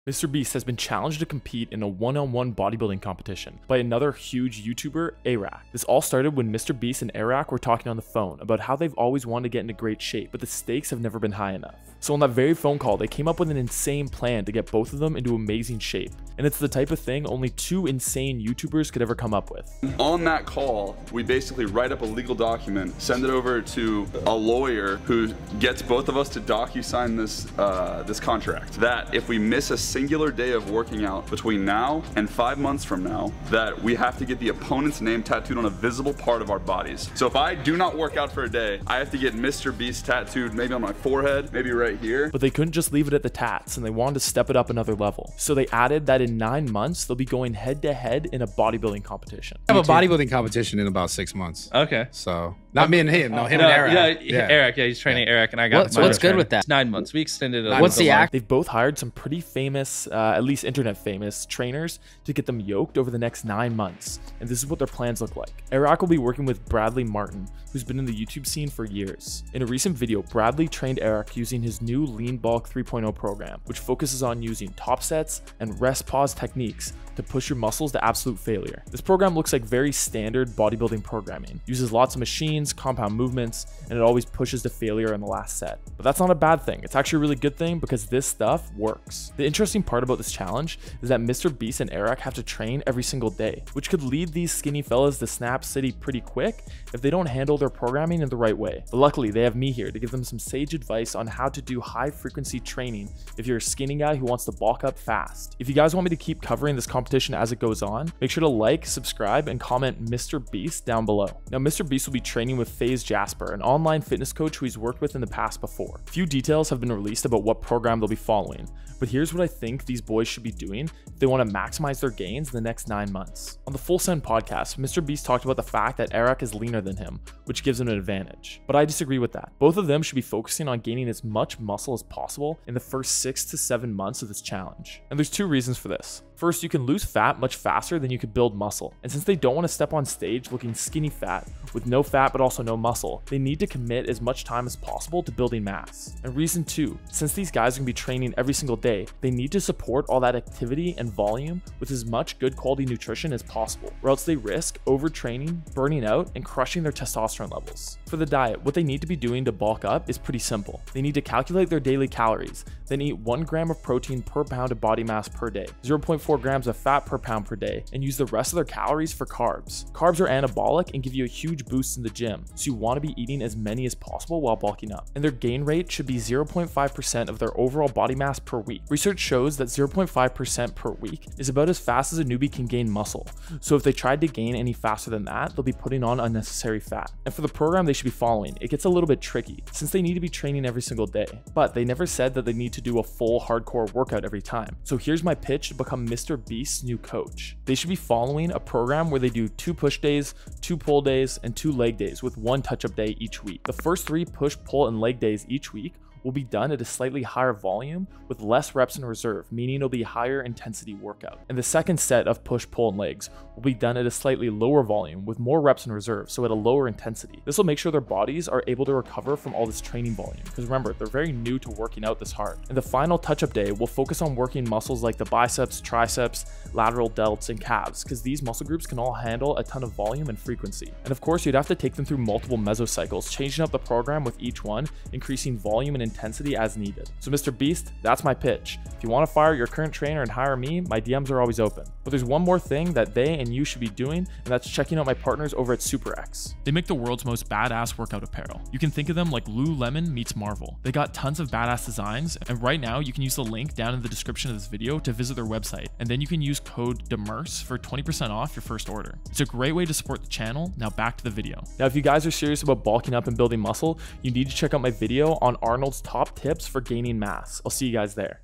Mr.Beast has been challenged to compete in a one-on-one bodybuilding competition by another huge YouTuber, Airrack. This all started when Mr.Beast and Airrack were talking on the phone about how they've always wanted to get into great shape, but the stakes have never been high enough. So on that very phone call, they came up with an insane plan to get both of them into amazing shape. And it's the type of thing only two insane YouTubers could ever come up with. On that call, we basically write up a legal document, send it over to a lawyer who gets both of us to docu-sign this contract. That if we miss a singular day of working out between now and 5 months from now, that we have to get the opponent's name tattooed on a visible part of our bodies. So if I do not work out for a day, I have to get Mr.Beast tattooed maybe on my forehead, maybe right here. But they couldn't just leave it at the tats, and they wanted to step it up another level. So they added that in 9 months, they'll be going head to head in a bodybuilding competition. I have a bodybuilding competition in about 6 months. Okay. So not me and him, no, him and Airrack. Yeah, Airrack, yeah, he's training Airrack, and I got what's good with that? It's 9 months. We extended it. What's the act? They've both hired some pretty famous, at least internet famous, trainers to get them yoked over the next 9 months. And this is what their plans look like. Airrack will be working with Bradley Martin, who's been in the YouTube scene for years. In a recent video, Bradley trained Airrack using his new Lean Bulk 3.0 program, which focuses on using top sets and rest pause techniques to push your muscles to absolute failure. This program looks like very standard bodybuilding programming, uses lots of machines, compound movements, and it always pushes to failure in the last set. But that's not a bad thing. It's actually a really good thing because this stuff works. The interesting part about this challenge is that Mr.Beast and Airrack have to train every single day, which could lead these skinny fellas to snap city pretty quick if they don't handle their programming in the right way. But luckily, they have me here to give them some sage advice on how to do high frequency training if you're a skinny guy who wants to bulk up fast. If you guys want me to keep covering this competition as it goes on, make sure to like, subscribe, and comment Mr.Beast down below. Now, Mr.Beast will be training with Faze Jasper, an online fitness coach who he's worked with in the past before. Few details have been released about what program they'll be following, but here's what I think these boys should be doing if they want to maximize their gains in the next 9 months. On the Full Send podcast, Mr.Beast talked about the fact that Airrack is leaner than him, which gives him an advantage. But I disagree with that. Both of them should be focusing on gaining as much muscle as possible in the first 6 to 7 months of this challenge. And there's 2 reasons for this. First, you can lose fat much faster than you could build muscle. And since they don't want to step on stage looking skinny fat, with no fat but also no muscle, they need to commit as much time as possible to building mass. And reason 2, since these guys are going to be training every single day, they need to support all that activity and volume with as much good quality nutrition as possible, or else they risk overtraining, burning out, and crushing their testosterone levels. For the diet, what they need to be doing to bulk up is pretty simple. They need to calculate their daily calories, then eat 1 gram of protein per pound of body mass per day, 0.4 grams of fat per pound per day, and use the rest of their calories for carbs. Carbs are anabolic and give you a huge boost in the gym, so you want to be eating as many as possible while bulking up. And their gain rate should be 0.5% of their overall body mass per week. Research shows that 0.5% per week is about as fast as a newbie can gain muscle, so if they tried to gain any faster than that, they'll be putting on unnecessary fat. And for the program they should be following, it gets a little bit tricky, since they need to be training every single day, but they never said that they need to do a full hardcore workout every time. So here's my pitch to become Mr.Beast's new coach. They should be following a program where they do 2 push days, 2 pull days, and 2 leg days with 1 touch-up day each week. The first 3 push, pull, and leg days each week will be done at a slightly higher volume with less reps in reserve, meaning it'll be higher intensity workout. And the second set of push, pull, and legs will be done at a slightly lower volume with more reps in reserve, so at a lower intensity. This will make sure their bodies are able to recover from all this training volume, because remember, they're very new to working out this hard. And the final touch-up day will focus on working muscles like the biceps, triceps, lateral delts, and calves, because these muscle groups can all handle a ton of volume and frequency. And of course, you'd have to take them through multiple mesocycles, changing up the program with each one, increasing volume and intensity as needed. So Mr.Beast, that's my pitch. If you want to fire your current trainer and hire me, my DMs are always open. But there's one more thing that they and you should be doing, and that's checking out my partners over at SuperX. They make the world's most badass workout apparel. You can think of them like Lululemon meets Marvel. They got tons of badass designs, and right now you can use the link down in the description of this video to visit their website, and then you can use code DEMERCE for 20% off your first order. It's a great way to support the channel. Now back to the video. Now if you guys are serious about bulking up and building muscle, you need to check out my video on Arnold's top tips for gaining mass. I'll see you guys there.